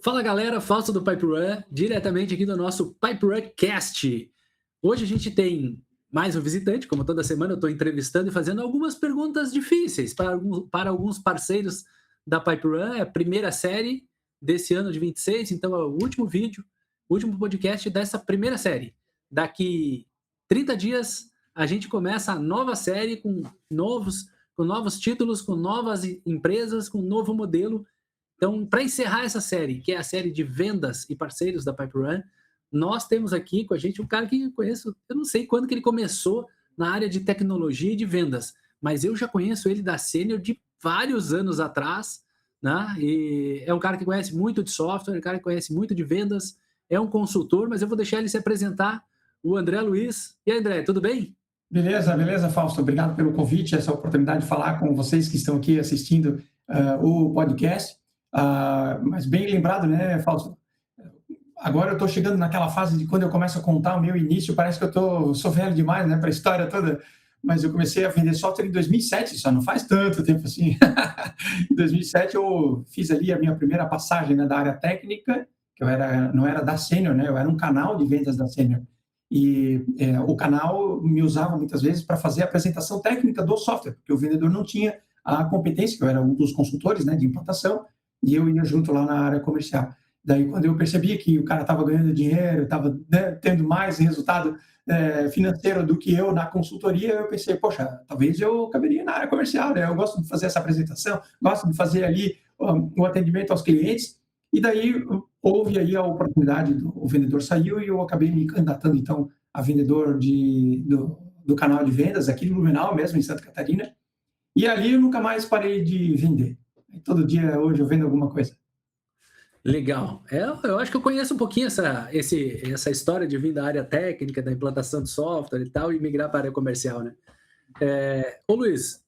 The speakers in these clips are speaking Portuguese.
Fala galera, Fausto do Pipe Run, diretamente aqui do nosso Pipe Run Cast. Hoje a gente tem mais um visitante, como toda semana eu estou entrevistando e fazendo algumas perguntas difíceis para alguns parceiros da Pipe Run. É a primeira série desse ano de 26, então é o último vídeo, o último podcast dessa primeira série. Daqui 30 dias a gente começa a nova série com novos títulos, com novas empresas, com um novo modelo. Então, para encerrar essa série, que é a série de vendas e parceiros da Pipe Run, nós temos aqui com a gente um cara que eu conheço, eu não sei quando que ele começou na área de tecnologia e de vendas, mas eu já conheço ele da Sênior de vários anos atrás, né? E é um cara que conhece muito de software, um cara que conhece muito de vendas, é um consultor, mas eu vou deixar ele se apresentar, o André Luiz. E aí, André, tudo bem? Beleza, Fausto. Obrigado pelo convite, essa oportunidade de falar com vocês que estão aqui assistindo o podcast. Mas bem lembrado, né, Fausto? Agora eu estou chegando naquela fase de quando eu começo a contar o meu início, parece que sou velho demais, né, para a história toda. Mas eu comecei a vender software em 2007, só não faz tanto tempo assim. Em 2007 eu fiz ali a minha primeira passagem, né, da área técnica, que não era da Sênior, né, eu era um canal de vendas da Sênior. E o canal me usava muitas vezes para fazer a apresentação técnica do software, porque o vendedor não tinha a competência, que eu era um dos consultores, né, de implantação, e eu ia junto lá na área comercial. Daí, quando eu percebi que o cara estava ganhando dinheiro, estava, né, tendo mais resultado financeiro do que eu na consultoria, eu pensei, poxa, talvez eu caberia na área comercial, né? Eu gosto de fazer essa apresentação, gosto de fazer ali o atendimento aos clientes, e daí houve aí a oportunidade, o vendedor saiu e eu acabei me candidatando, então, a vendedor do canal de vendas aqui no Blumenau mesmo, em Santa Catarina, e ali eu nunca mais parei de vender. Todo dia hoje eu vendo alguma coisa. Legal. Eu acho que eu conheço um pouquinho essa história de vir da área técnica, da implantação de software e tal, e migrar para a área comercial, né? Ô Luiz,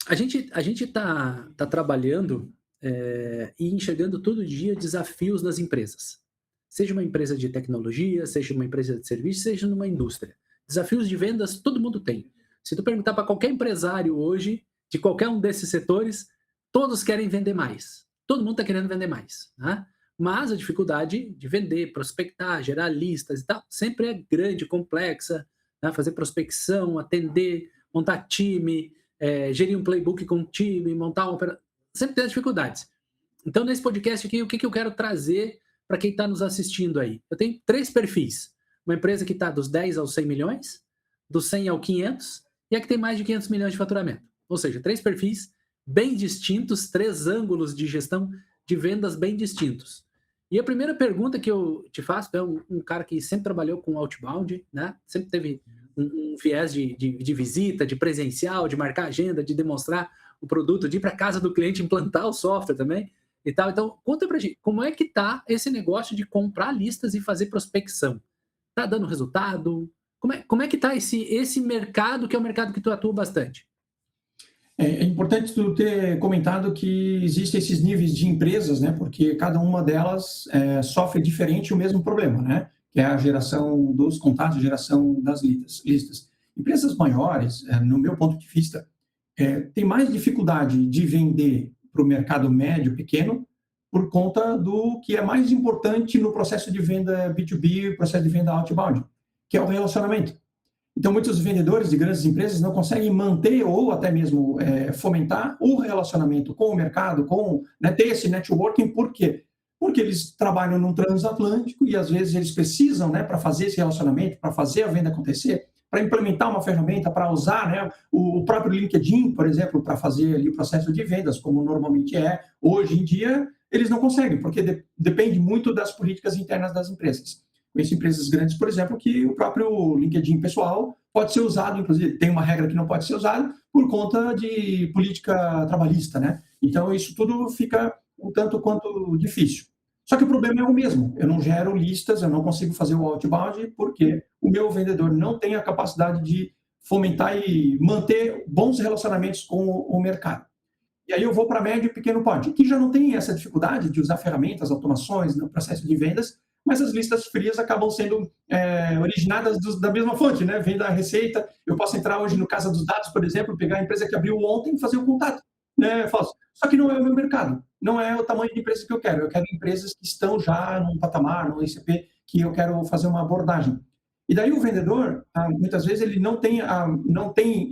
a gente tá trabalhando e enxergando todo dia desafios nas empresas. Seja uma empresa de tecnologia, seja uma empresa de serviço, seja numa indústria. Desafios de vendas todo mundo tem. Se tu perguntar para qualquer empresário hoje, de qualquer um desses setores, todos querem vender mais. Todo mundo está querendo vender mais, né? Mas a dificuldade de vender, prospectar, gerar listas e tal, sempre é grande, complexa, né? Fazer prospecção, atender, montar time, gerir um playbook com time, montar uma operação, sempre tem dificuldades. Então, nesse podcast aqui, o que eu quero trazer para quem está nos assistindo aí? Eu tenho 3 perfis. Uma empresa que está dos 10 aos 100 milhões, dos 100 ao 500, e a que tem mais de 500 milhões de faturamento. Ou seja, 3 perfis bem distintos, 3 ângulos de gestão de vendas bem distintos. E a primeira pergunta que eu te faço, é um cara que sempre trabalhou com outbound, né? Sempre teve um viés de visita, de presencial, de marcar agenda, de demonstrar o produto, de ir para casa do cliente, implantar o software também e tal. Então, conta pra gente, como é que tá esse negócio de comprar listas e fazer prospecção? Tá dando resultado? Como é que tá esse mercado, que é o mercado que tu atua bastante? É importante tu ter comentado que existem esses níveis de empresas, né? Porque cada uma delas sofre diferente o mesmo problema, né? Que é a geração dos contatos, a geração das listas. Empresas maiores, no meu ponto de vista, têm mais dificuldade de vender para o mercado médio, pequeno, por conta do que é mais importante no processo de venda B2B, processo de venda outbound, que é o relacionamento. Então, muitos vendedores de grandes empresas não conseguem manter ou até mesmo fomentar o relacionamento com o mercado, né, ter esse networking. Por quê? Porque eles trabalham num transatlântico e, às vezes, eles precisam, né, para fazer esse relacionamento, para fazer a venda acontecer, para implementar uma ferramenta, para usar, né, o próprio LinkedIn, por exemplo, para fazer ali o processo de vendas, como normalmente é. Hoje em dia, eles não conseguem, porque depende muito das políticas internas das empresas. Conheço empresas grandes, por exemplo, que o próprio LinkedIn pessoal pode ser usado, inclusive tem uma regra que não pode ser usado por conta de política trabalhista, né? Então, isso tudo fica um tanto quanto difícil. Só que o problema é o mesmo. Eu não gero listas, eu não consigo fazer o outbound porque o meu vendedor não tem a capacidade de fomentar e manter bons relacionamentos com o mercado. E aí eu vou para médio e pequeno porte, que já não tem essa dificuldade de usar ferramentas, automações no processo de vendas, mas as listas frias acabam sendo originadas da mesma fonte, né? Vem da receita. Eu posso entrar hoje no Casa dos Dados, por exemplo, pegar a empresa que abriu ontem e fazer o contato, né? Só que não é o meu mercado. não é o tamanho de empresa que eu quero. Eu quero empresas que estão já num patamar, num ICP, que eu quero fazer uma abordagem. E daí o vendedor, muitas vezes, ele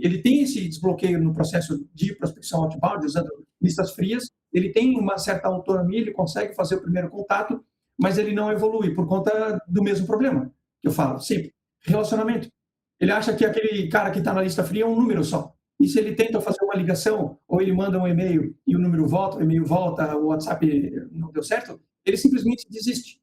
ele tem esse desbloqueio no processo de prospecção outbound, usando listas frias, ele tem uma certa autonomia, ele consegue fazer o primeiro contato, mas ele não evolui por conta do mesmo problema que eu falo sempre, relacionamento. Ele acha que aquele cara que está na lista fria é um número só. E se ele tenta fazer uma ligação, ou ele manda um e-mail e o número volta, o e-mail volta, o WhatsApp não deu certo, ele simplesmente desiste.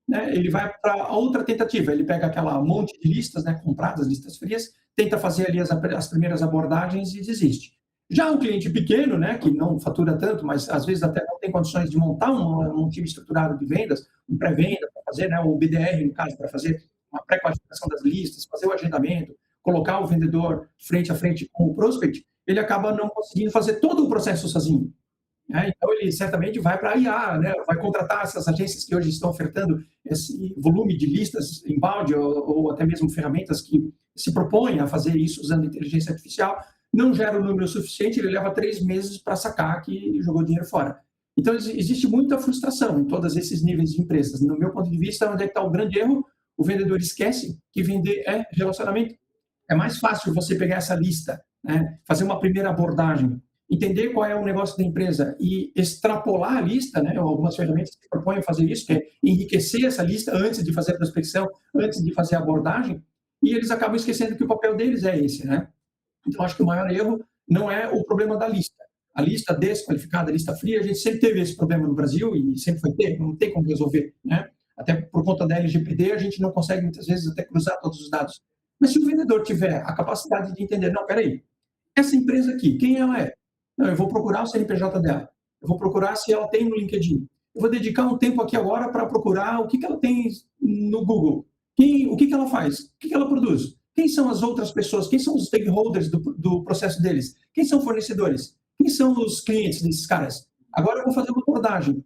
Né? Ele vai para outra tentativa, ele pega aquela monte de listas, né, compradas, listas frias, tenta fazer ali as primeiras abordagens e desiste. Já um cliente pequeno, né, que não fatura tanto, mas às vezes até não tem condições de montar um time estruturado de vendas, um pré-venda para fazer, né, o BDR, no caso, para fazer uma pré-qualificação das listas, fazer o agendamento, colocar o vendedor frente a frente com o prospect, ele acaba não conseguindo fazer todo o processo sozinho. Então, ele certamente vai para a IA, né? Vai contratar essas agências que hoje estão ofertando esse volume de listas inbound ou até mesmo ferramentas que se propõem a fazer isso usando inteligência artificial, não gera o número suficiente, ele leva 3 meses para sacar que jogou dinheiro fora. Então, existe muita frustração em todos esses níveis de empresas. No meu ponto de vista, onde é que está o grande erro? O vendedor esquece que vender é relacionamento. É mais fácil você pegar essa lista, né? Fazer uma primeira abordagem, entender qual é o negócio da empresa e extrapolar a lista, né? Algumas ferramentas que propõem fazer isso, que é enriquecer essa lista antes de fazer a prospecção, antes de fazer a abordagem, e eles acabam esquecendo que o papel deles é esse, né? Então, acho que o maior erro não é o problema da lista. A lista desqualificada, a lista fria, a gente sempre teve esse problema no Brasil e sempre vai ter, não tem como resolver, né? Até por conta da LGPD, a gente não consegue, muitas vezes, até cruzar todos os dados. Mas se o vendedor tiver a capacidade de entender, não, peraí, essa empresa aqui, quem ela é? Não, eu vou procurar o CNPJ dela, eu vou procurar se ela tem no LinkedIn, eu vou dedicar um tempo aqui agora para procurar o que ela tem no Google, o que ela faz, o que ela produz, quem são as outras pessoas, quem são os stakeholders do processo deles, quem são fornecedores, quem são os clientes desses caras. Agora eu vou fazer uma abordagem.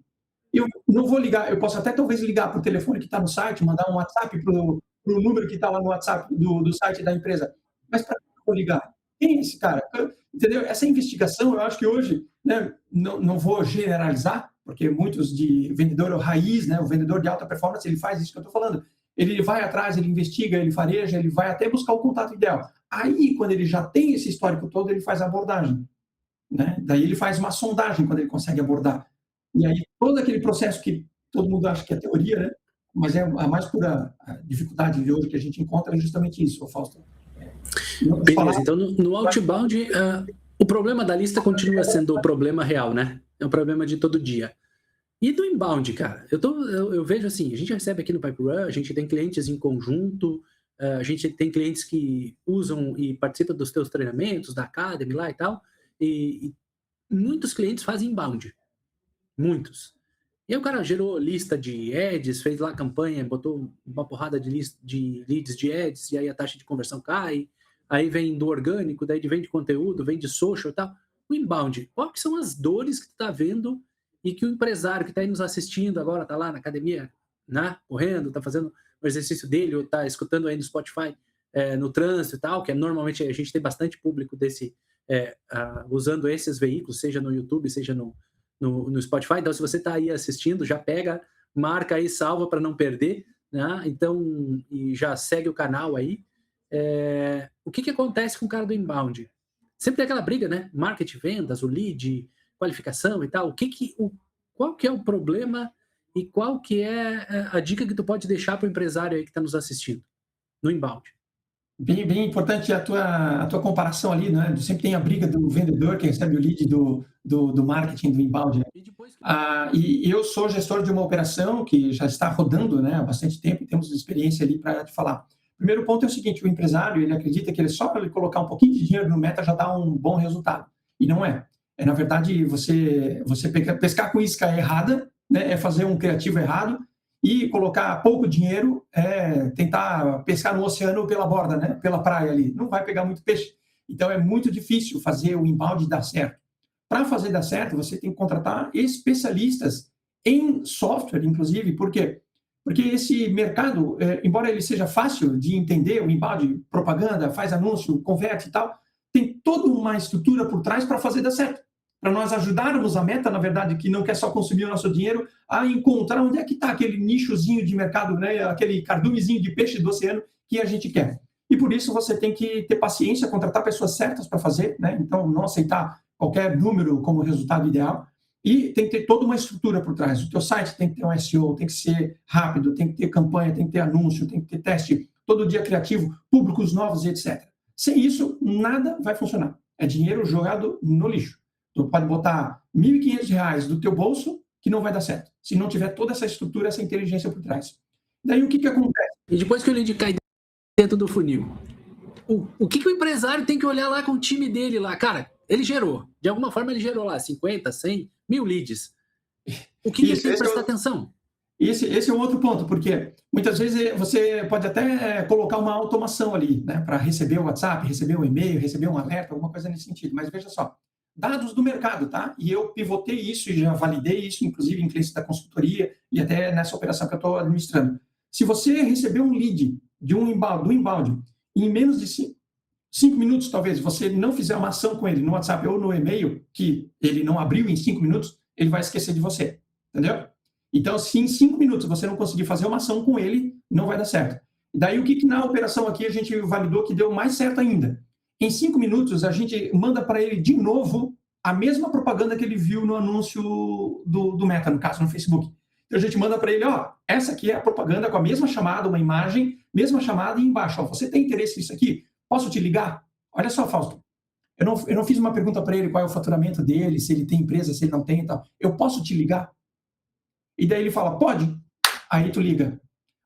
Eu não vou ligar, eu posso até talvez ligar para o telefone que está no site, mandar um WhatsApp para o número que está lá no WhatsApp do site da empresa, mas para que eu vou ligar? Quem é esse cara? Entendeu? Essa investigação, eu acho que hoje, né, não vou generalizar, porque muitos de vendedor raiz, né, o vendedor de alta performance, ele faz isso que eu estou falando. Ele vai atrás, ele investiga, ele fareja, ele vai até buscar o contato ideal. Aí, quando ele já tem esse histórico todo, ele faz a abordagem. Né? Daí ele faz uma sondagem quando ele consegue abordar. E aí, todo aquele processo que todo mundo acha que é teoria, né? Mas é a mais pura dificuldade de hoje que a gente encontra é justamente isso, Fausto. Beleza, então no outbound, o problema da lista continua sendo o problema real, né? É um problema de todo dia. E do inbound, cara? Eu vejo assim, a gente recebe aqui no PipeRun, a gente tem clientes em conjunto, a gente tem clientes que usam e participam dos teus treinamentos, da Academy lá e tal, e muitos clientes fazem inbound. Muitos. E aí o cara gerou lista de ads, fez lá campanha, botou uma porrada de leads de ads, e aí a taxa de conversão cai, aí vem do orgânico, daí vem de conteúdo, vem de social e tal. O inbound, quais que são as dores que tu tá vendo e que o empresário que tá aí nos assistindo agora, tá lá na academia, né, correndo, tá fazendo o exercício dele, ou tá escutando aí no Spotify, no trânsito e tal, que normalmente a gente tem bastante público desse, usando esses veículos, seja no YouTube, seja no Spotify. Então, se você está aí assistindo, já pega, marca aí, salva para não perder, né? Então, e já segue o canal aí. O que acontece com o cara do inbound? Sempre tem aquela briga, né? Marketing, vendas, o lead, qualificação e tal. Qual que é o problema e qual que é a dica que tu pode deixar para o empresário aí que está nos assistindo no inbound? Bem importante a tua comparação ali, né? Sempre tem a briga do vendedor que recebe o lead do marketing, do inbound. Né? E eu sou gestor de uma operação que já está rodando, né, há bastante tempo, e temos experiência ali para te falar. Primeiro ponto é o seguinte, o empresário, ele acredita que só para ele colocar um pouquinho de dinheiro no meta já dá um bom resultado. E não é. Na verdade, você pescar com isca errada, né, é fazer um criativo errado, e colocar pouco dinheiro é tentar pescar no oceano pela borda, né? Pela praia ali. Não vai pegar muito peixe. Então, é muito difícil fazer o inbound dar certo. Para fazer dar certo, você tem que contratar especialistas em software, inclusive. Por quê? Porque esse mercado, embora ele seja fácil de entender, o inbound, propaganda, faz anúncio, converte e tal, tem toda uma estrutura por trás para fazer dar certo. para nós ajudarmos a Meta, na verdade, que não quer só consumir o nosso dinheiro, a encontrar onde é que está aquele nichozinho de mercado, né, aquele cardumezinho de peixe do oceano que a gente quer. E por isso você tem que ter paciência, contratar pessoas certas para fazer, né? Então não aceitar qualquer número como resultado ideal, e tem que ter toda uma estrutura por trás. O teu site tem que ter um SEO, tem que ser rápido, tem que ter campanha, tem que ter anúncio, tem que ter teste, todo dia criativo, públicos novos e etc. Sem isso, nada vai funcionar. É dinheiro jogado no lixo. Tu pode botar R$ 1.500 do teu bolso que não vai dar certo, se não tiver toda essa estrutura, essa inteligência por trás. Daí o que acontece? E depois que o lead cai dentro do funil, o que o empresário tem que olhar lá com o time dele lá? Cara, ele gerou, de alguma forma ele gerou lá 50, 100, 1.000 leads. O que ele tem que prestar atenção? Esse é um outro ponto, porque muitas vezes você pode até colocar uma automação ali, né, para receber o WhatsApp, receber um e-mail, receber um alerta, alguma coisa nesse sentido. Mas veja só, dados do mercado, tá? E eu pivotei isso e já validei isso, inclusive em clientes da consultoria e até nessa operação que eu estou administrando. Se você receber um lead do inbound, em menos de 5 minutos, talvez, você não fizer uma ação com ele no WhatsApp ou no e-mail, que ele não abriu em 5 minutos, ele vai esquecer de você, entendeu? Então, se em 5 minutos você não conseguir fazer uma ação com ele, não vai dar certo. Daí, o que na operação aqui a gente validou que deu mais certo ainda? Em 5 minutos, a gente manda para ele de novo a mesma propaganda que ele viu no anúncio do Meta, no caso, no Facebook. Então, a gente manda para ele, ó, essa aqui é a propaganda com a mesma chamada, uma imagem, mesma chamada e embaixo, ó, você tem interesse nisso aqui? Posso te ligar? Olha só, Fausto, eu não fiz uma pergunta para ele qual é o faturamento dele, se ele tem empresa, se ele não tem e tal. Eu posso te ligar? E daí ele fala, pode? Aí tu liga.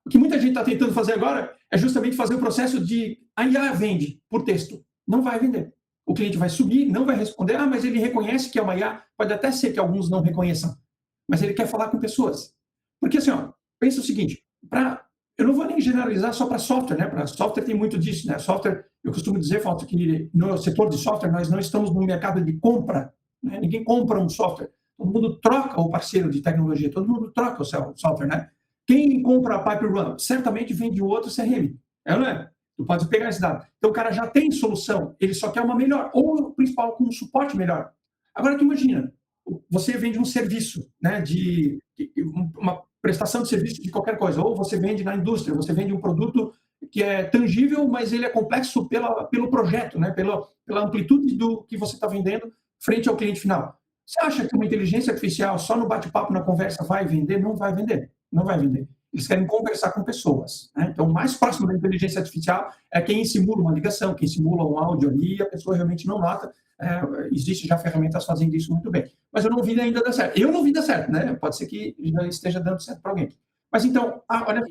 O que muita gente está tentando fazer agora é justamente fazer o processo de a IA vende por texto. Não vai vender. O cliente vai subir, não vai responder, mas ele reconhece que é uma IA, pode até ser que alguns não reconheçam, mas ele quer falar com pessoas. Porque assim, ó, pensa o seguinte, eu não vou nem generalizar só para software, né? Para software tem muito disso, né? Software, eu costumo dizer, Fausto, que no setor de software nós não estamos no mercado de compra, né? Ninguém compra um software. Todo mundo troca o parceiro de tecnologia, todo mundo troca o seu software, né? Quem compra a Pipe Run certamente vende o outro CRM, não é? Tu pode pegar esse dado. Então o cara já tem solução, ele só quer uma melhor, ou o principal, com um suporte melhor. Agora tu imagina, você vende um serviço, né, uma prestação de serviço de qualquer coisa, ou você vende na indústria, você vende um produto que é tangível, mas ele é complexo pelo projeto, né, pela amplitude do que você está vendendo frente ao cliente final. Você acha que uma inteligência artificial só no bate-papo, na conversa, vai vender? Não vai vender. Não vai vender. Eles querem conversar com pessoas, né? Então, o mais próximo da inteligência artificial é quem simula uma ligação, quem simula um áudio ali e a pessoa realmente não nota. Existe já ferramentas fazendo isso muito bem. Mas eu não vi ainda dar certo. Eu não vi dar certo, né? Pode ser que já esteja dando certo para alguém. Mas então, olha,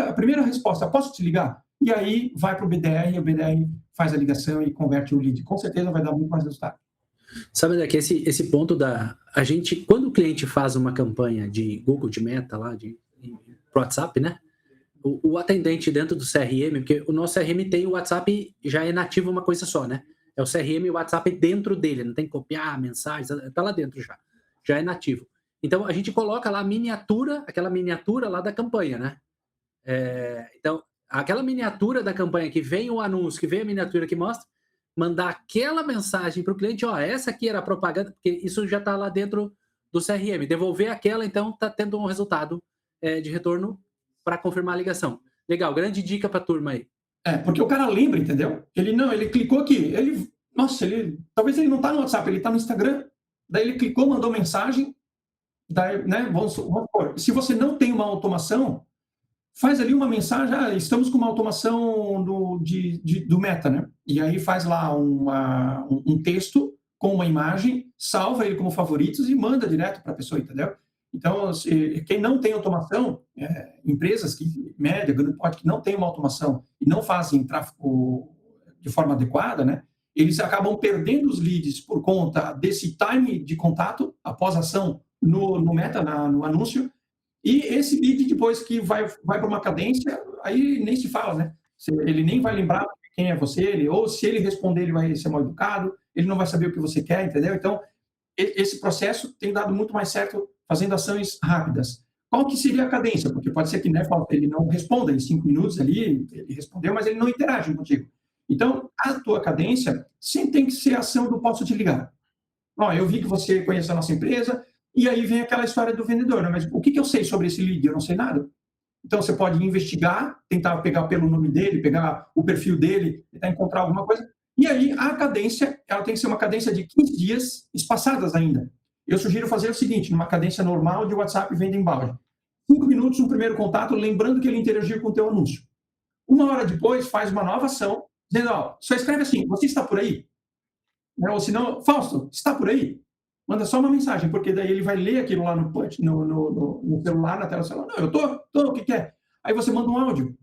a primeira resposta, posso te ligar? E aí vai para o BDR faz a ligação e converte o lead. Com certeza vai dar muito mais resultado. Sabe, André, que esse ponto a gente, quando o cliente faz uma campanha de Google, de Meta lá, de WhatsApp, né? O atendente dentro do CRM, porque o nosso CRM tem o WhatsApp, já é nativo uma coisa só, né? É o CRM e o WhatsApp dentro dele, não tem que copiar mensagens, tá lá dentro já é nativo. Então a gente coloca lá aquela miniatura lá da campanha, né? Então, aquela miniatura da campanha que vem o anúncio, que vem a miniatura que mostra, mandar aquela mensagem para o cliente, ó, essa aqui era a propaganda, porque isso já está lá dentro do CRM. Devolver aquela, então, está tendo um resultado de retorno para confirmar a ligação. Legal, grande dica para a turma aí. Porque o cara lembra, entendeu? Ele clicou aqui, talvez ele não está no WhatsApp, ele está no Instagram, daí ele clicou, mandou mensagem, daí, né, vamos supor, se você não tem uma automação, faz ali uma mensagem, estamos com uma automação do Meta, né? E aí faz lá um texto com uma imagem, salva ele como favoritos e manda direto para a pessoa, entendeu? Então, quem não tem automação, empresas média, grande porte, que não tem uma automação e não fazem tráfego de forma adequada, né? Eles acabam perdendo os leads por conta desse time de contato após a ação no Meta, no anúncio. E esse lead, depois que vai para uma cadência, aí nem se fala, né? Ele nem vai lembrar quem é você, ou se ele responder, ele vai ser mal educado, ele não vai saber o que você quer, entendeu? Então, esse processo tem dado muito mais certo fazendo ações rápidas. Qual que seria a cadência? Porque pode ser que ele não responda em 5 minutos ali, ele respondeu, mas ele não interage contigo. Então, a tua cadência sempre tem que ser a ação do posso te ligar. Ó, eu vi que você conhece a nossa empresa, e aí vem aquela história do vendedor, né? Mas o que eu sei sobre esse lead? Eu não sei nada. Então, você pode investigar, tentar pegar pelo nome dele, pegar o perfil dele, tentar encontrar alguma coisa. E aí, a cadência, ela tem que ser uma cadência de 15 dias espaçadas ainda. Eu sugiro fazer o seguinte, numa cadência normal de WhatsApp venda embalde. 5 minutos, um primeiro contato, lembrando que ele interagiu com o teu anúncio. 1 hora depois, faz uma nova ação, dizendo, ó, só escreve assim, você está por aí? Ou se não, Fausto, está por aí? Manda só uma mensagem, porque daí ele vai ler aquilo lá no celular, na tela do celular. Não, eu tô, o que é? Aí você manda um áudio.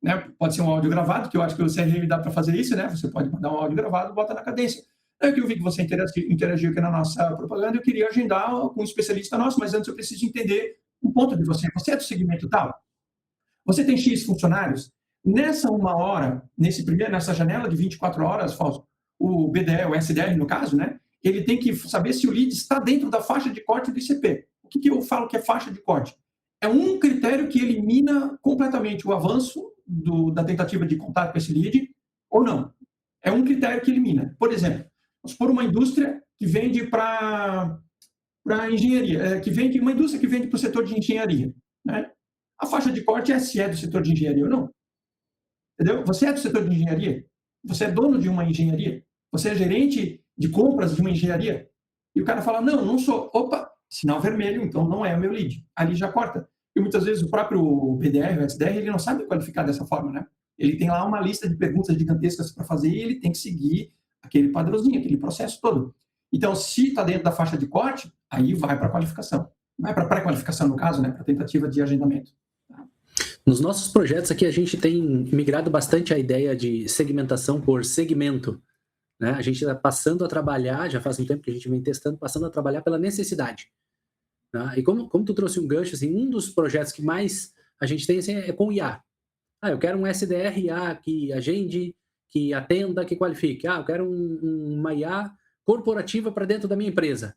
Né? Pode ser um áudio gravado, que eu acho que o CRM dá para fazer isso, né? Você pode mandar um áudio gravado e bota na cadência. Eu vi que você interagiu aqui na nossa propaganda, eu queria agendar com um especialista nosso, mas antes eu preciso entender um ponto de você. Você é do segmento tal? Você tem X funcionários? Nessa 1 hora, nessa janela de 24 horas, Fausto, o BDR, o SDR no caso, né? Ele tem que saber se o lead está dentro da faixa de corte do ICP. O que eu falo que é faixa de corte? É um critério que elimina completamente o avanço da tentativa de contato com esse lead, ou não. É um critério que elimina. Por exemplo, vamos supor uma indústria que vende para engenharia, uma indústria que vende para o setor de engenharia. Né? A faixa de corte é se é do setor de engenharia ou não. Entendeu? Você é do setor de engenharia? Você é dono de uma engenharia? Você é gerente de compras de uma engenharia? E o cara fala, não sou. Opa, sinal vermelho, então não é o meu lead. Ali já corta. E muitas vezes o próprio BDR, o SDR, ele não sabe qualificar dessa forma, né? Ele tem lá uma lista de perguntas gigantescas para fazer e ele tem que seguir aquele padrãozinho, aquele processo todo. Então, se está dentro da faixa de corte, aí vai para a qualificação. Vai para a pré-qualificação, no caso, né? Para a tentativa de agendamento. Nos nossos projetos aqui, a gente tem migrado bastante a ideia de segmentação por segmento. Né? A gente está passando a trabalhar, já faz um tempo que a gente vem testando, passando a trabalhar pela necessidade. Né? E como tu trouxe um gancho, assim, um dos projetos que mais a gente tem assim, é com IA. Eu quero um SDR IA que agende, que atenda, que qualifique. Eu quero uma IA corporativa para dentro da minha empresa.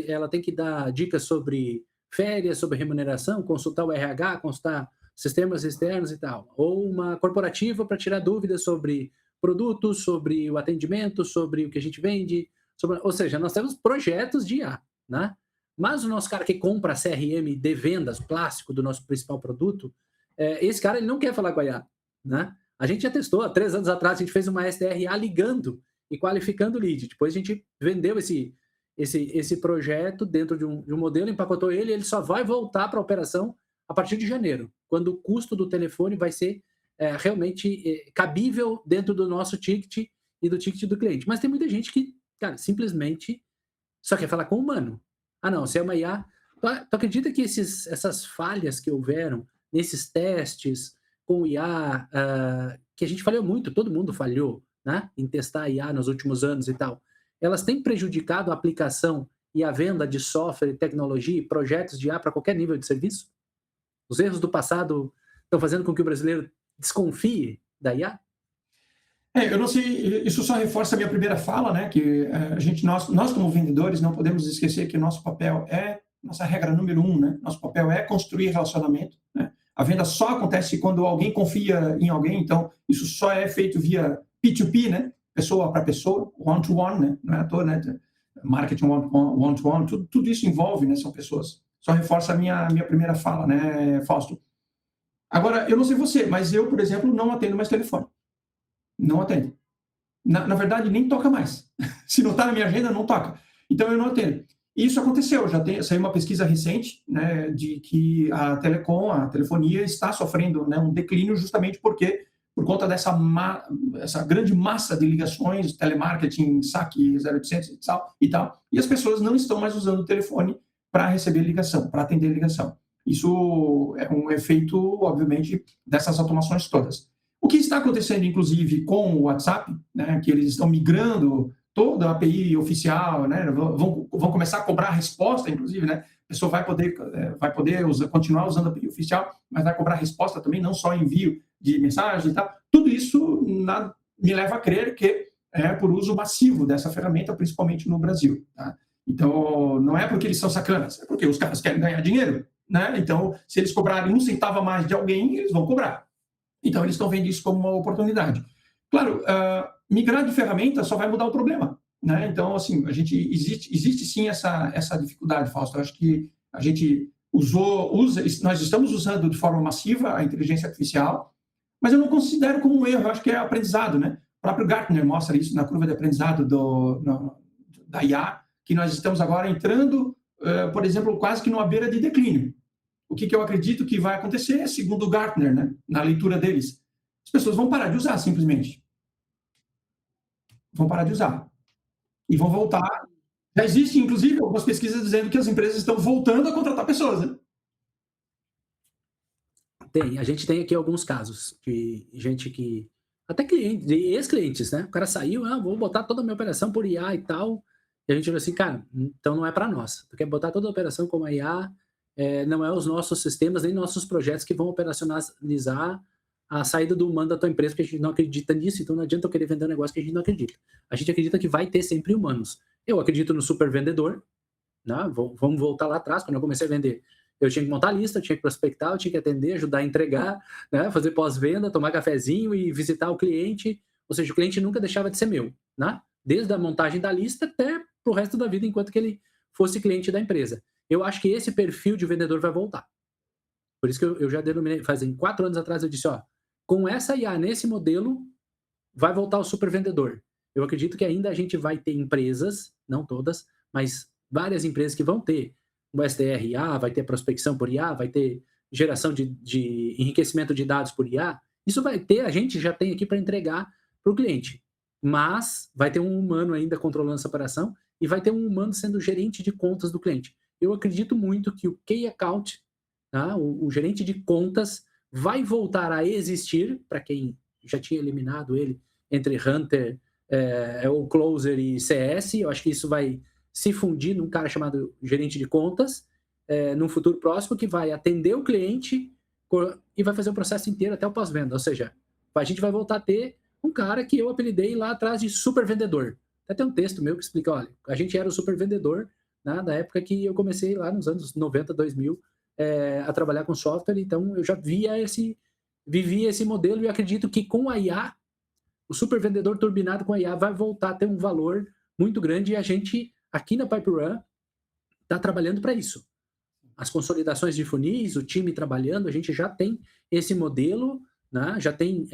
Ela tem que dar dicas sobre férias, sobre remuneração, consultar o RH, consultar sistemas externos e tal. Ou uma corporativa para tirar dúvidas sobre produtos, sobre o atendimento, sobre o que a gente vende. Ou seja, nós temos projetos de IA, né? Mas o nosso cara que compra CRM de vendas, plástico do nosso principal produto, esse cara ele não quer falar com a IA, né? A gente já testou, há 3 anos atrás, a gente fez uma SDRA ligando e qualificando o lead. Depois a gente vendeu esse projeto dentro de um modelo, empacotou ele, e ele só vai voltar para a operação a partir de janeiro, quando o custo do telefone vai ser realmente cabível dentro do nosso ticket e do ticket do cliente. Mas tem muita gente que, cara, simplesmente só quer falar com o humano. Não, se é uma IA... Tu acredita que essas falhas que houveram nesses testes com IA, que a gente falhou muito, todo mundo falhou, né, em testar IA nos últimos anos e tal, elas têm prejudicado a aplicação e a venda de software, tecnologia e projetos de IA para qualquer nível de serviço? Os erros do passado estão fazendo com que o brasileiro desconfie da IA? Eu não sei, isso só reforça a minha primeira fala, né, que nós como vendedores não podemos esquecer que nosso papel nossa regra número 1, né, nosso papel é construir relacionamento, né? A venda só acontece quando alguém confia em alguém, então isso só é feito via P2P, né, pessoa para pessoa, one-to-one, né, não é à toa, né, marketing one-to-one, tudo isso envolve, né, são pessoas. Só reforça a minha primeira fala, né, Fausto? Agora, eu não sei você, mas eu, por exemplo, não atendo mais telefone. Não atendo. Na verdade, nem toca mais. Se não está na minha agenda, não toca. Então, eu não atendo. Isso aconteceu. Saiu uma pesquisa recente, né, de que a telefonia, está sofrendo, né, um declínio justamente por conta dessa essa grande massa de ligações, telemarketing, saque 0800 e tal. E as pessoas não estão mais usando o telefone para receber ligação, para atender ligação. Isso é um efeito, obviamente, dessas automações todas. O que está acontecendo, inclusive, com o WhatsApp, né, que eles estão migrando toda a API oficial, né, vão começar a cobrar a resposta, inclusive, né, a pessoa vai poder continuar usando a API oficial, mas vai cobrar a resposta também, não só envio de mensagem e tal. Tudo isso me leva a crer que é por uso massivo dessa ferramenta, principalmente no Brasil. Tá? Então, não é porque eles são sacanas, é porque os caras querem ganhar dinheiro. Né? Então, se eles cobrarem 1 centavo a mais de alguém, eles vão cobrar. Então, eles estão vendo isso como uma oportunidade. Claro, migrar de ferramenta só vai mudar o problema. né? Então, assim, existe sim essa dificuldade, Fausto. Eu acho que a gente nós estamos usando de forma massiva a inteligência artificial, mas eu não considero como um erro, eu acho que é aprendizado, né? O próprio Gartner mostra isso na curva de aprendizado da IA, que nós estamos agora entrando, por exemplo, quase que numa beira de declínio. O que eu acredito que vai acontecer, segundo o Gartner, né, na leitura deles, as pessoas vão parar de usar, simplesmente. Vão parar de usar. E vão voltar. Já existe, inclusive, algumas pesquisas dizendo que as empresas estão voltando a contratar pessoas, né? A gente tem aqui alguns casos de gente que, até clientes, ex-clientes, né? O cara saiu, vou botar toda a minha operação por IA e tal. E a gente falou assim, cara, então não é para nós. Tu quer botar toda a operação como a IA, não é os nossos sistemas, nem nossos projetos que vão operacionalizar a saída do humano da tua empresa, porque a gente não acredita nisso, então não adianta eu querer vender um negócio que a gente não acredita. A gente acredita que vai ter sempre humanos. Eu acredito no super vendedor, né? Vamos voltar lá atrás, quando eu comecei a vender. Eu tinha que montar a lista, eu tinha que prospectar, eu tinha que atender, ajudar a entregar, né? Fazer pós-venda, tomar cafezinho e visitar o cliente. Ou seja, o cliente nunca deixava de ser meu, né? Desde a montagem da lista até pro resto da vida, enquanto que ele fosse cliente da empresa. Eu acho que esse perfil de vendedor vai voltar. Por isso que eu já denominei, fazem 4 anos atrás, eu disse, com essa IA nesse modelo, vai voltar o super vendedor. Eu acredito que ainda a gente vai ter empresas, não todas, mas várias empresas que vão ter o SDR IA, vai ter prospecção por IA, vai ter geração de enriquecimento de dados por IA. Isso vai ter, a gente já tem aqui para entregar para o cliente. Mas vai ter um humano ainda controlando essa operação e vai ter um humano sendo gerente de contas do cliente. Eu acredito muito que o Key Account, tá? O gerente de contas, vai voltar a existir, para quem já tinha eliminado ele entre Hunter, o Closer e CS. Eu acho que isso vai se fundir num cara chamado gerente de contas, num futuro próximo, que vai atender o cliente e vai fazer o processo inteiro até o pós-venda. Ou seja, a gente vai voltar a ter um cara que eu apelidei lá atrás de super vendedor. Até tem um texto meu que explica, olha, a gente era o super vendedor, né, na época que eu comecei lá nos anos 90, 2000, a trabalhar com software, então eu já vivia esse modelo e acredito que com a IA, o super vendedor turbinado com a IA vai voltar a ter um valor muito grande e a gente, aqui na PipeRun, está trabalhando para isso. As consolidações de funis, o time trabalhando, a gente já tem esse modelo, né? Já tem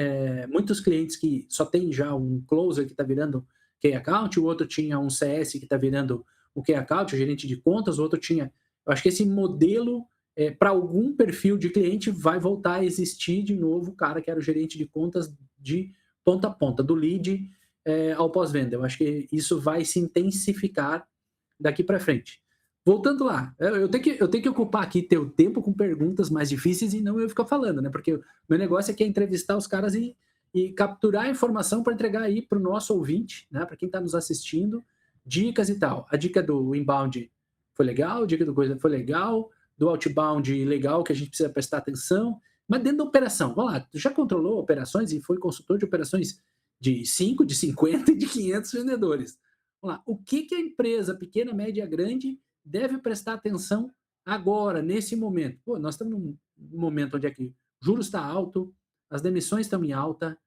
muitos clientes que só tem já um closer que está virando Key Account, o outro tinha um CS que está virando o Key Account, o gerente de contas, o outro tinha... Eu acho que esse modelo, para algum perfil de cliente, vai voltar a existir de novo o cara que era o gerente de contas de ponta a ponta, do lead ao pós-venda. Eu acho que isso vai se intensificar daqui para frente. Voltando lá, eu tenho que ocupar aqui teu tempo com perguntas mais difíceis e não eu ficar falando, né? Porque o meu negócio aqui é entrevistar os caras e capturar a informação para entregar aí para o nosso ouvinte, né? Para quem está nos assistindo, dicas e tal. A dica do inbound foi legal, a dica do coisa foi legal, do outbound legal, que a gente precisa prestar atenção, mas dentro da operação, vamos lá, tu já controlou operações e foi consultor de operações de 5, de 50 e de 500 vendedores. Vamos lá, o que a empresa pequena, média, grande deve prestar atenção agora, nesse momento? Pô, nós estamos num momento onde aqui juros está alto, as demissões estão em alta,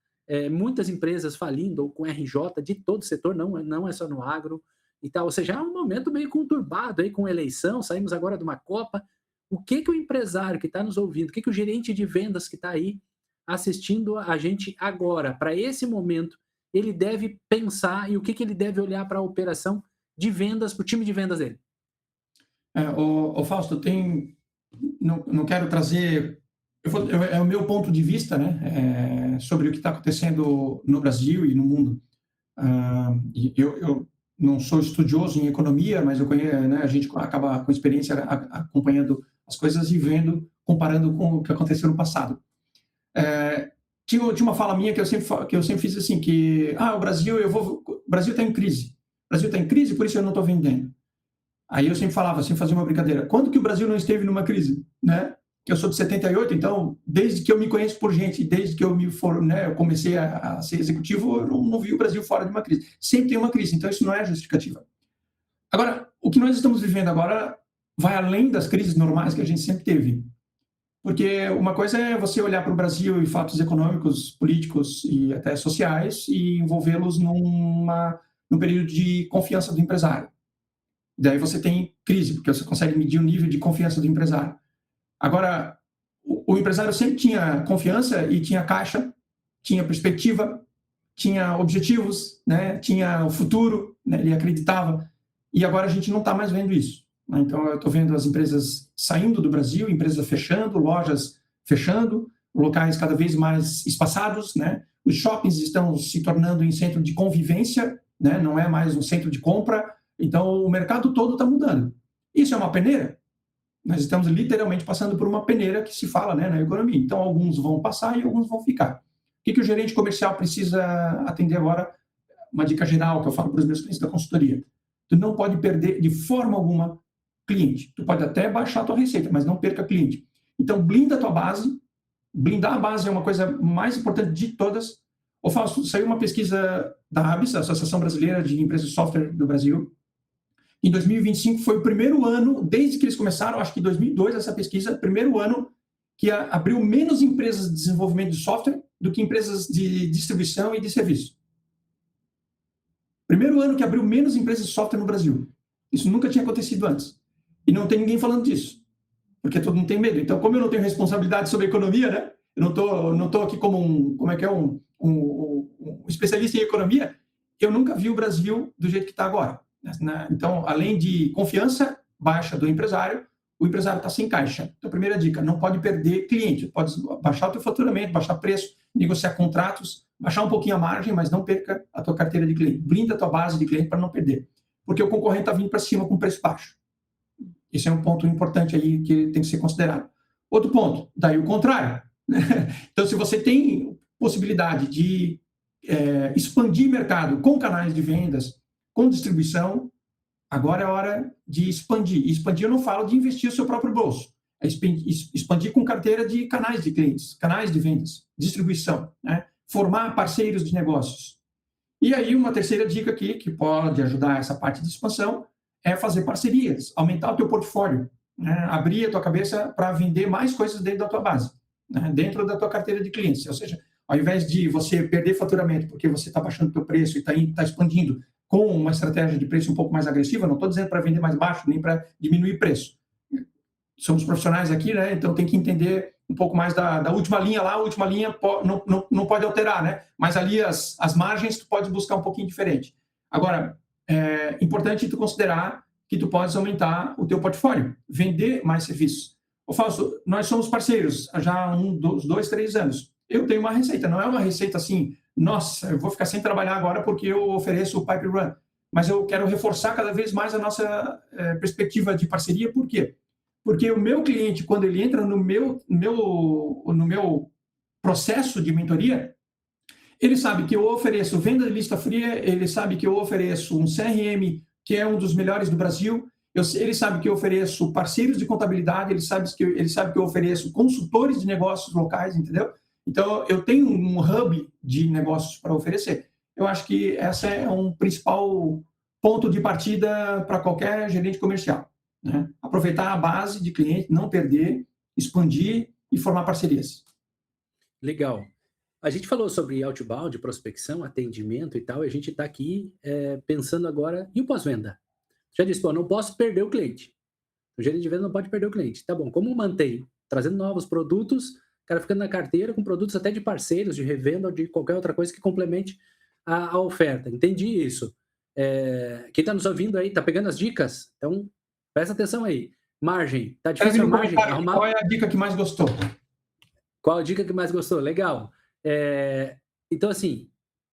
muitas empresas falindo ou com RJ de todo o setor, não é só no agro e tal. Ou seja, é um momento meio conturbado aí com eleição, saímos agora de uma Copa. O que o empresário que está nos ouvindo, o que o gerente de vendas que está aí assistindo a gente agora, para esse momento, ele deve pensar e o que ele deve olhar para a operação de vendas, para o time de vendas dele? Fausto, não quero trazer... é o meu ponto de vista, né, sobre o que está acontecendo no Brasil e no mundo. Eu não sou estudioso em economia, mas eu conheço, né, a gente acaba com experiência acompanhando as coisas e vendo, comparando com o que aconteceu no passado. Tinha uma fala minha que eu sempre fiz assim, que o Brasil está em crise. O Brasil está em crise, por isso eu não estou vendendo. Aí eu sempre falava, sempre fazia uma brincadeira. Quando que o Brasil não esteve numa crise, né? Que eu sou de 78, então, desde que eu me conheço por gente, desde que eu eu comecei a ser executivo, eu não vi o Brasil fora de uma crise. Sempre tem uma crise, então isso não é justificativa. Agora, o que nós estamos vivendo agora vai além das crises normais que a gente sempre teve. Porque uma coisa é você olhar para o Brasil e fatos econômicos, políticos e até sociais e envolvê-los no período de confiança do empresário. Daí você tem crise, porque você consegue medir o nível de confiança do empresário. Agora, o empresário sempre tinha confiança e tinha caixa, tinha perspectiva, tinha objetivos, né? Tinha o futuro, né? Ele acreditava. E agora a gente não está mais vendo isso. Né? Então, eu estou vendo as empresas saindo do Brasil, empresas fechando, lojas fechando, locais cada vez mais espaçados, né? Os shoppings estão se tornando em centro de convivência, né? Não é mais um centro de compra. Então, o mercado todo está mudando. Isso é uma peneira? Nós estamos literalmente passando por uma peneira que se fala, né, na economia. Então, alguns vão passar e alguns vão ficar. O que o gerente comercial precisa atender agora? Uma dica geral que eu falo para os meus clientes da consultoria. Tu não pode perder de forma alguma cliente. Tu pode até baixar a tua receita, mas não perca cliente. Então, blinda a tua base. Blindar a base é uma coisa mais importante de todas. Ô, Fausto, saiu uma pesquisa da ABS, a Associação Brasileira de Empresas de Software do Brasil. Em 2025 foi o primeiro ano, desde que eles começaram, acho que em 2002, essa pesquisa, primeiro ano que abriu menos empresas de desenvolvimento de software do que empresas de distribuição e de serviço. Primeiro ano que abriu menos empresas de software no Brasil. Isso nunca tinha acontecido antes. E não tem ninguém falando disso, porque todo mundo tem medo. Então, como eu não tenho responsabilidade sobre a economia, né? Eu não tô aqui como um especialista em economia, eu nunca vi o Brasil do jeito que está agora. Então, além de confiança baixa do empresário, o empresário está sem caixa. Então, primeira dica, não pode perder cliente. Pode baixar o teu faturamento, baixar preço, negociar contratos, baixar um pouquinho a margem, mas não perca a tua carteira de cliente. Blinda a tua base de cliente para não perder. Porque o concorrente está vindo para cima com preço baixo. Esse é um ponto importante aí que tem que ser considerado. Outro ponto, daí o contrário. Né? Então, se você tem possibilidade de expandir mercado com canais de vendas, com distribuição, agora é hora de expandir. E expandir eu não falo de investir o seu próprio bolso. É expandir com carteira de canais de clientes, canais de vendas, distribuição, né? Formar parceiros de negócios. E aí uma terceira dica aqui, que pode ajudar essa parte de expansão, é fazer parcerias, aumentar o teu portfólio, né? Abrir a tua cabeça para vender mais coisas dentro da tua base, né? Dentro da tua carteira de clientes. Ou seja, ao invés de você perder faturamento porque você está baixando o teu preço e está expandindo com uma estratégia de preço um pouco mais agressiva, não estou dizendo para vender mais baixo, nem para diminuir preço. Somos profissionais aqui, né? Então tem que entender um pouco mais da última linha lá, a última linha não pode alterar, né? Mas ali as margens tu pode buscar um pouquinho diferente. Agora, é importante tu considerar que tu podes aumentar o teu portfólio, vender mais serviços. Ô Fausto, nós somos parceiros há já 2, 3 anos. Eu tenho uma receita, não é uma receita assim, nossa, eu vou ficar sem trabalhar agora porque eu ofereço o Pipe Run. Mas eu quero reforçar cada vez mais a nossa perspectiva de parceria. Por quê? Porque o meu cliente, quando ele entra no meu processo de mentoria, ele sabe que eu ofereço venda de lista fria, ele sabe que eu ofereço um CRM que é um dos melhores do Brasil, ele sabe que eu ofereço parceiros de contabilidade, ele sabe que eu ofereço consultores de negócios locais, entendeu? Então, eu tenho um hub de negócios para oferecer. Eu acho que essa é um principal ponto de partida para qualquer gerente comercial, né? Aproveitar a base de cliente, não perder, expandir e formar parcerias. Legal. A gente falou sobre outbound, prospecção, atendimento e tal, e a gente está aqui pensando agora em o pós-venda. Já disse, pô, não posso perder o cliente. O gerente de venda não pode perder o cliente. Tá bom, como mantém? Trazendo novos produtos, o cara ficando na carteira com produtos até de parceiros, de revenda ou de qualquer outra coisa que complemente a oferta. Entendi isso. Quem está nos ouvindo aí, está pegando as dicas? Então, presta atenção aí. Margem. Tá difícil a margem? Arrumar... Qual é a dica que mais gostou? Qual a dica que mais gostou? Legal. Então, assim,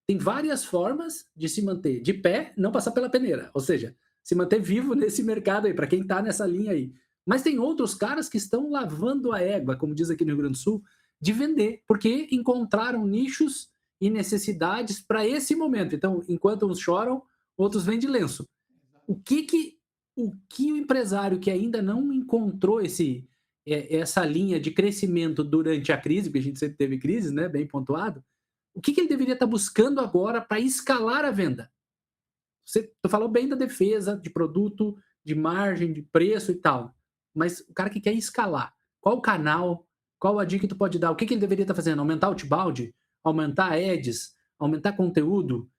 tem várias formas de se manter de pé, não passar pela peneira. Ou seja, se manter vivo nesse mercado aí, para quem está nessa linha aí. Mas tem outros caras que estão lavando a égua, como diz aqui no Rio Grande do Sul, de vender, porque encontraram nichos e necessidades para esse momento. Então, enquanto uns choram, outros vendem lenço. O que o empresário que ainda não encontrou essa linha de crescimento durante a crise, porque a gente sempre teve crise, né, bem pontuado, o que ele deveria estar buscando agora para escalar a venda? Tu falou bem da defesa, de produto, de margem, de preço e tal, mas o cara que quer escalar, qual o canal, qual a dica que tu pode dar? O que ele deveria estar fazendo? Aumentar o outbound? Aumentar ads? Aumentar conteúdo?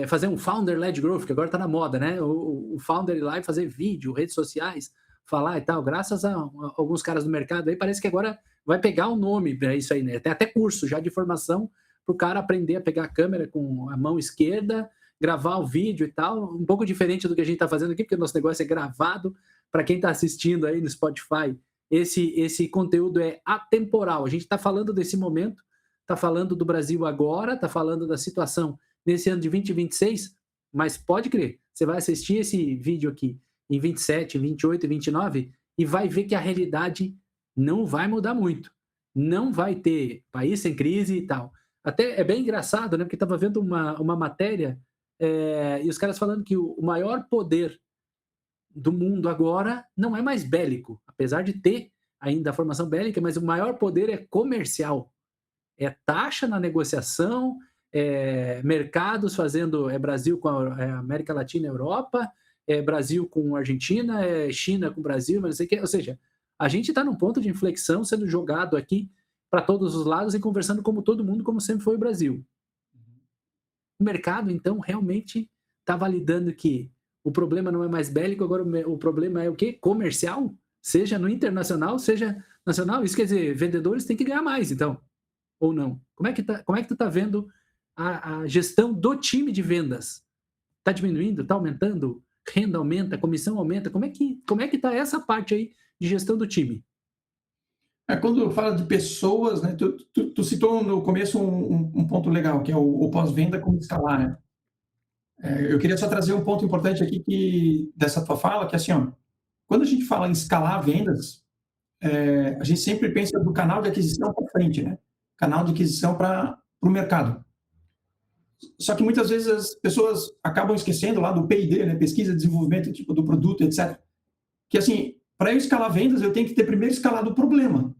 fazer um founder-led growth, que agora está na moda, né? O founder ir lá e fazer vídeo, redes sociais, falar e tal. Graças a alguns caras do mercado aí, parece que agora vai pegar o nome para isso aí, né? Tem até curso já de formação para o cara aprender a pegar a câmera com a mão esquerda, gravar o vídeo e tal. Um pouco diferente do que a gente está fazendo aqui, porque o nosso negócio é gravado. Para quem está assistindo aí no Spotify, esse conteúdo é atemporal. A gente está falando desse momento, está falando do Brasil agora, está falando da situação nesse ano de 2026, mas pode crer, você vai assistir esse vídeo aqui em 27, 28 e 29 e vai ver que a realidade não vai mudar muito. Não vai ter país sem crise e tal. Até é bem engraçado, né? Porque estava vendo uma matéria e os caras falando que o maior poder do mundo agora não é mais bélico, apesar de ter ainda a formação bélica, mas o maior poder é comercial. É taxa na negociação, mercados fazendo Brasil com a América Latina e Europa, Brasil com Argentina, China com Brasil, mas não sei o que. Ou seja, a gente está num ponto de inflexão sendo jogado aqui para todos os lados e conversando como todo mundo, como sempre foi o Brasil. O mercado, então, realmente está validando que o problema não é mais bélico, agora o problema é o quê? Comercial, seja no internacional, seja nacional. Isso quer dizer, vendedores têm que ganhar mais, então, ou não? Como é que tu está vendo a gestão do time de vendas? Está diminuindo? Está aumentando? Renda aumenta? Comissão aumenta? Como é que está essa parte aí de gestão do time? Quando fala de pessoas, né, tu citou no começo um ponto legal, que é o pós-venda como escalar, né? Eu queria só trazer um ponto importante aqui dessa tua fala, que é assim, ó, quando a gente fala em escalar vendas, a gente sempre pensa do canal de aquisição para frente, né? Canal de aquisição para o mercado. Só que muitas vezes as pessoas acabam esquecendo lá do P&D, né? Pesquisa, desenvolvimento tipo, do produto, etc. Que assim, para eu escalar vendas, eu tenho que ter primeiro escalado o problema.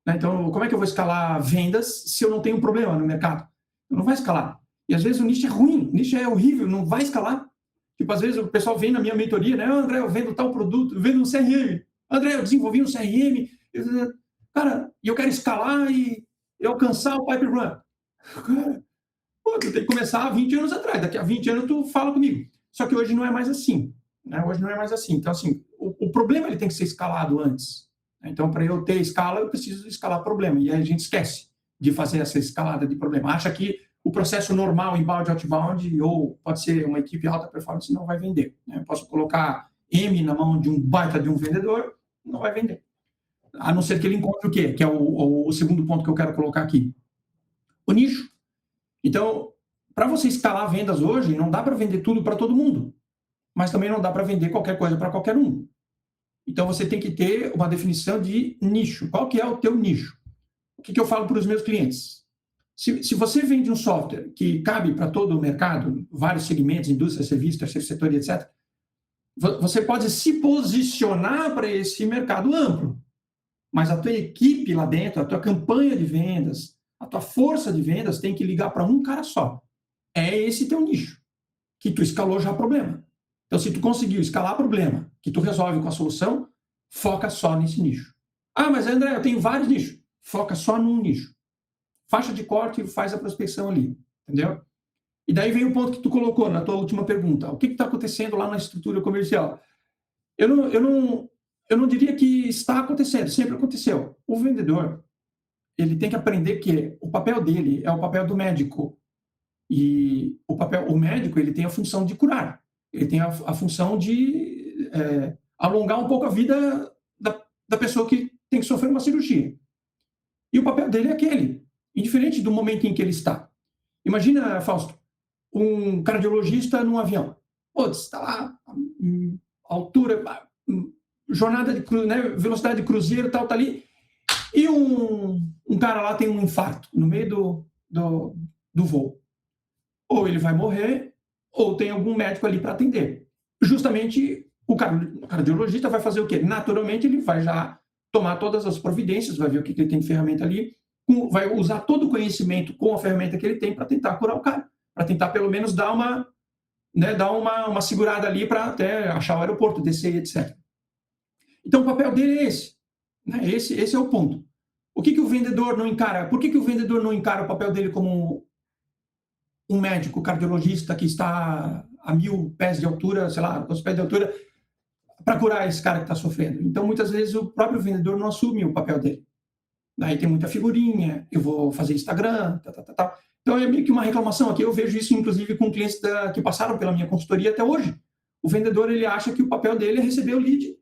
Né? Então, como é que eu vou escalar vendas se eu não tenho um problema no mercado? Não vai escalar. E às vezes o nicho é ruim, o nicho é horrível, não vai escalar. Tipo, às vezes o pessoal vem na minha mentoria, né? André, eu vendo tal produto, eu vendo um CRM. André, eu desenvolvi um CRM. Cara, e eu quero escalar e alcançar o pipe run. Cara, tu tem que começar há 20 anos atrás. Daqui a 20 anos tu fala comigo. Só que hoje não é mais assim. Né? Hoje não é mais assim. Então, assim, o problema ele tem que ser escalado antes. Então, para eu ter escala, eu preciso escalar problema. E aí a gente esquece de fazer essa escalada de problema. Acha que o processo normal, inbound, outbound, ou pode ser uma equipe alta performance, não vai vender. Né? Eu posso colocar M na mão de um baita de um vendedor, não vai vender. A não ser que ele encontre o quê? Que é o segundo ponto que eu quero colocar aqui. O nicho. Então, para você escalar vendas hoje, não dá para vender tudo para todo mundo. Mas também não dá para vender qualquer coisa para qualquer um. Então, você tem que ter uma definição de nicho. Qual que é o teu nicho? O que eu falo para os meus clientes? Se você vende um software que cabe para todo o mercado, vários segmentos, indústria, serviço, terceiro setor, etc., você pode se posicionar para esse mercado amplo. Mas a tua equipe lá dentro, a tua campanha de vendas, a tua força de vendas tem que ligar para um cara só. É esse teu nicho, que tu escalou já problema. Então, se tu conseguiu escalar problema, que tu resolve com a solução, foca só nesse nicho. Ah, mas André, eu tenho vários nichos. Foca só num nicho. Faixa de corte e faz a prospecção ali. Entendeu? E daí vem o ponto que tu colocou na tua última pergunta. O que está acontecendo lá na estrutura comercial? Eu não diria que está acontecendo, sempre aconteceu. O vendedor, ele tem que aprender que o papel dele é o papel do médico. E o médico, ele tem a função de curar. Ele tem a função de alongar um pouco a vida da pessoa que tem que sofrer uma cirurgia. E o papel dele é aquele, indiferente do momento em que ele está. Imagina, Fausto, um cardiologista num avião. Putz, está lá, altura, jornada de né, velocidade de cruzeiro, tal, tá ali. E um cara lá tem um infarto no meio do voo. Ou ele vai morrer, ou tem algum médico ali para atender. Justamente, o cardiologista vai fazer o quê? Naturalmente, ele vai já tomar todas as providências, vai ver o que ele tem de ferramenta ali, vai usar todo o conhecimento com a ferramenta que ele tem para tentar curar o cara, para tentar pelo menos dar uma segurada ali para até achar o aeroporto, descer, etc. Então, o papel dele é esse. Né? Esse é o ponto. O que o vendedor não encara? Por que o vendedor não encara o papel dele como um médico cardiologista que está a 1.000 pés de altura, sei lá, 2 pés de altura, para curar esse cara que está sofrendo. Então, muitas vezes, o próprio vendedor não assume o papel dele. Daí tem muita figurinha, eu vou fazer Instagram, tal. Então, é meio que uma reclamação aqui. Eu vejo isso, inclusive, com clientes que passaram pela minha consultoria até hoje. O vendedor, ele acha que o papel dele é receber o lead,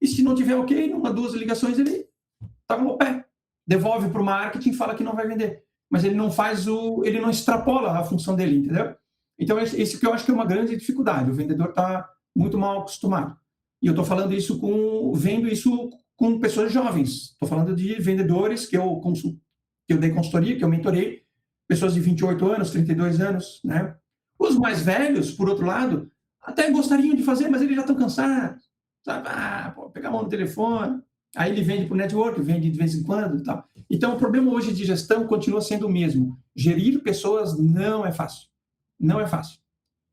e se não tiver ok, numa, 2 ligações, ele tá com o pé. Devolve para o marketing e fala que não vai vender. Mas ele não ele não extrapola a função dele, entendeu? Então, esse que eu acho que é uma grande dificuldade. O vendedor está muito mal acostumado. E eu estou falando isso vendo isso com pessoas jovens. Estou falando de vendedores que eu dei consultoria, que eu mentorei, pessoas de 28 anos, 32 anos, né? Os mais velhos, por outro lado, até gostariam de fazer, mas eles já estão cansados, sabe? Pegar a mão no telefone, aí ele vende para o network, vende de vez em quando e tal. Então, o problema hoje de gestão continua sendo o mesmo. Gerir pessoas não é fácil. Não é fácil.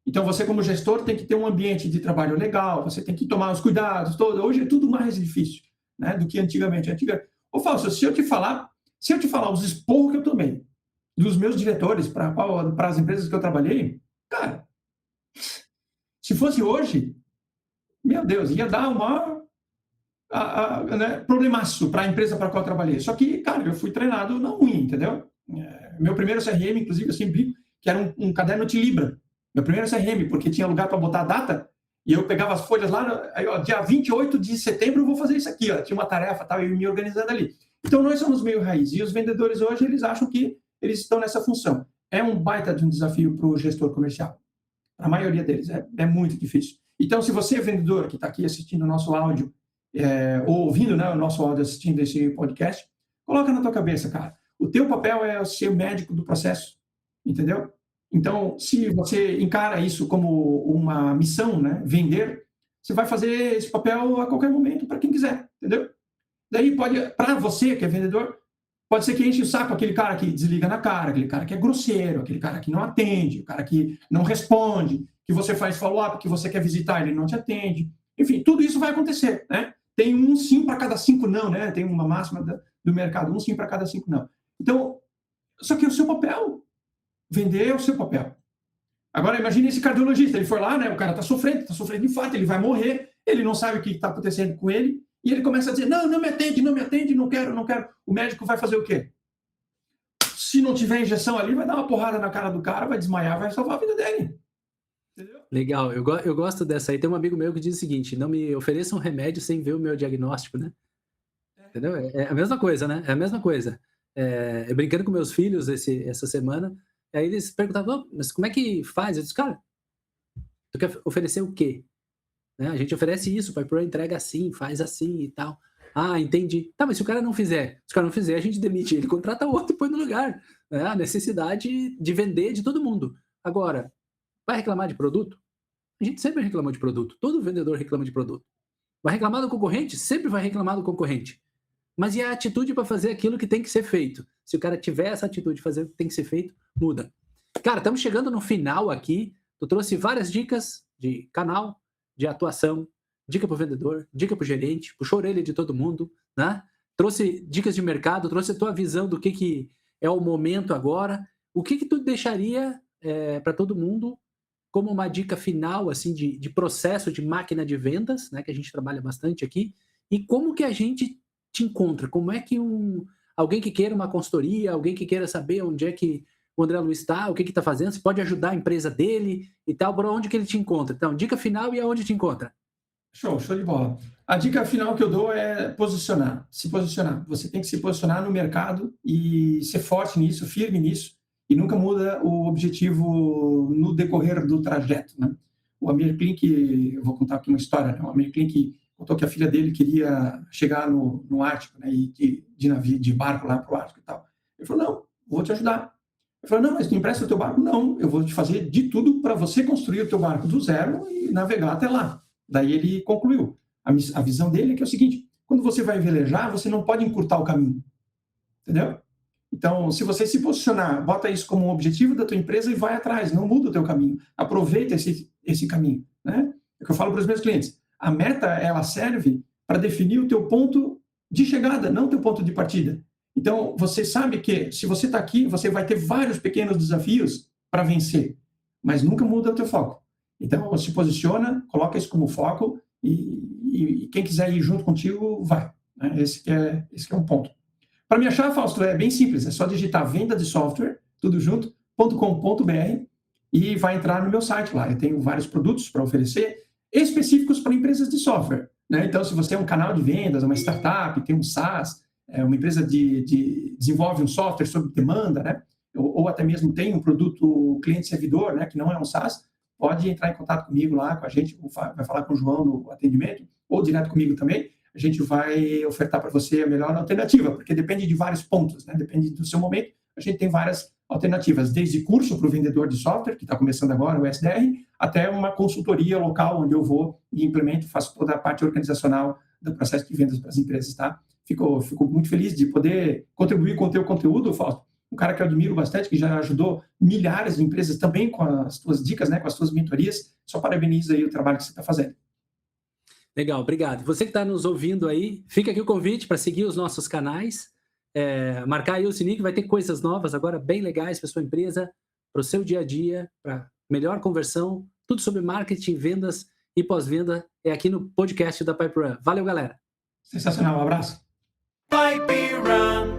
Então, você como gestor tem que ter um ambiente de trabalho legal, você tem que tomar os cuidados todos. Hoje é tudo mais difícil, né, do que antigamente. Ô, Fausto, se eu te falar os esporros que eu tomei dos meus diretores para as empresas que eu trabalhei, cara, se fosse hoje, meu Deus, ia dar um maior né, problemaço para a empresa para a qual eu trabalhei. Só que, cara, eu fui treinado na unha, entendeu? Meu primeiro CRM, inclusive, eu sempre digo que era um caderno de Libra. Meu primeiro CRM, porque tinha lugar para botar a data, e eu pegava as folhas lá, aí, ó, dia 28 de setembro eu vou fazer isso aqui, ó, tinha uma tarefa, tal, e me organizando ali. Então, nós somos meio raiz, e os vendedores hoje, eles acham que eles estão nessa função. É um baita de um desafio para o gestor comercial. A maioria deles, é muito difícil. Então, se você é vendedor que está aqui assistindo o nosso áudio, ou ouvindo, né, o nosso áudio, assistindo esse podcast, coloca na tua cabeça, cara, o teu papel é ser o médico do processo, entendeu? Então, se você encara isso como uma missão, né, vender, você vai fazer esse papel a qualquer momento para quem quiser, entendeu? Daí para você que é vendedor, pode ser que enche o saco aquele cara que desliga na cara, aquele cara que é grosseiro, aquele cara que não atende, o cara que não responde, que você faz follow-up, que você quer visitar, ele não te atende. Enfim, tudo isso vai acontecer, né? Tem um sim para cada 5 não, né? Tem uma máxima do mercado, um sim para cada 5 não. Então, só que o seu papel, vender é o seu papel. Agora, imagine esse cardiologista, ele foi lá, né? O cara está sofrendo de infarto, ele vai morrer, ele não sabe o que está acontecendo com ele, e ele começa a dizer, não me atende, não quero. O médico vai fazer o quê? Se não tiver injeção ali, vai dar uma porrada na cara do cara, vai desmaiar, vai salvar a vida dele. Entendeu? Legal, eu gosto dessa aí. Tem um amigo meu que diz o seguinte, não me ofereça um remédio sem ver o meu diagnóstico, né? Entendeu? É a mesma coisa, né? É a mesma coisa. Eu brincando com meus filhos essa semana, aí eles perguntavam, mas como é que faz? Eu disse, cara, tu quer oferecer o quê? Né? A gente oferece isso, vai por entrega assim, faz assim e tal. Ah, entendi. Tá, mas se o cara não fizer, a gente demite ele, contrata outro e põe no lugar. É a necessidade de vender de todo mundo. Agora, vai reclamar de produto? A gente sempre reclamou de produto. Todo vendedor reclama de produto. Vai reclamar do concorrente? Sempre vai reclamar do concorrente. Mas e a atitude para fazer aquilo que tem que ser feito? Se o cara tiver essa atitude de fazer o que tem que ser feito, muda. Cara, estamos chegando no final aqui. Tu trouxe várias dicas de canal, de atuação, dica para o vendedor, dica para o gerente, puxou a orelha de todo mundo, né? Trouxe dicas de mercado, trouxe a tua visão do que é o momento agora. O que tu deixaria para todo mundo como uma dica final assim de processo de máquina de vendas, né? Que a gente trabalha bastante aqui. E como que a gente te encontra? Como é que alguém que queira uma consultoria, alguém que queira saber onde é que o André Luiz está, o que está fazendo, se pode ajudar a empresa dele e tal, por onde que ele te encontra? Então, dica final e aonde te encontra? Show de bola. A dica final que eu dou é se posicionar. Você tem que se posicionar no mercado e ser forte nisso, firme nisso, e nunca muda o objetivo no decorrer do trajeto, né? O Amir Klink, eu vou contar aqui uma história, né? O Amir Klink contou que a filha dele queria chegar no Ártico, né? E de barco lá para o Ártico e tal. Ele falou, não, vou te ajudar. Ele falou, não, mas tu empresta o teu barco? Não, eu vou te fazer de tudo para você construir o teu barco do zero e navegar até lá. Daí ele concluiu. A visão dele é que é o seguinte, quando você vai velejar, você não pode encurtar o caminho. Entendeu? Então, se você se posicionar, bota isso como um objetivo da tua empresa e vai atrás, não muda o teu caminho. Aproveita esse caminho, né? É o que eu falo para os meus clientes. A meta, ela serve para definir o teu ponto de chegada, não o teu ponto de partida. Então, você sabe que se você está aqui, você vai ter vários pequenos desafios para vencer, mas nunca muda o teu foco. Então, se posiciona, coloca isso como foco e quem quiser ir junto contigo, vai. Né? Esse que é um ponto. Para me achar, Fausto, é bem simples. É só digitar venda de software, tudo junto, .com.br e vai entrar no meu site lá. Eu tenho vários produtos para oferecer, específicos para empresas de software. Né? Então, se você é um canal de vendas, uma startup, tem um SaaS, uma empresa desenvolve um software sob demanda, né? ou até mesmo tem um produto cliente-servidor, né? que não é um SaaS, pode entrar em contato comigo lá, com a gente, vai falar com o João no atendimento, ou direto comigo também, a gente vai ofertar para você a melhor alternativa, porque depende de vários pontos, né? Depende do seu momento, a gente tem várias alternativas, desde curso para o vendedor de software, que está começando agora, o SDR, até uma consultoria local, onde eu vou e implemento, faço toda a parte organizacional do processo de vendas para as empresas, tá? Fico muito feliz de poder contribuir com o teu conteúdo, Fausto. Um cara que eu admiro bastante, que já ajudou milhares de empresas também com as tuas dicas, né, com as tuas mentorias. Só parabenizo aí o trabalho que você está fazendo. Legal, obrigado. Você que está nos ouvindo aí, fica aqui o convite para seguir os nossos canais, marcar aí o sininho, que vai ter coisas novas agora bem legais para a sua empresa, para o seu dia a dia, para melhor conversão, tudo sobre marketing, vendas e pós-venda é aqui no podcast da Pipe Run. Valeu, galera! Sensacional, um abraço! Pipe Run.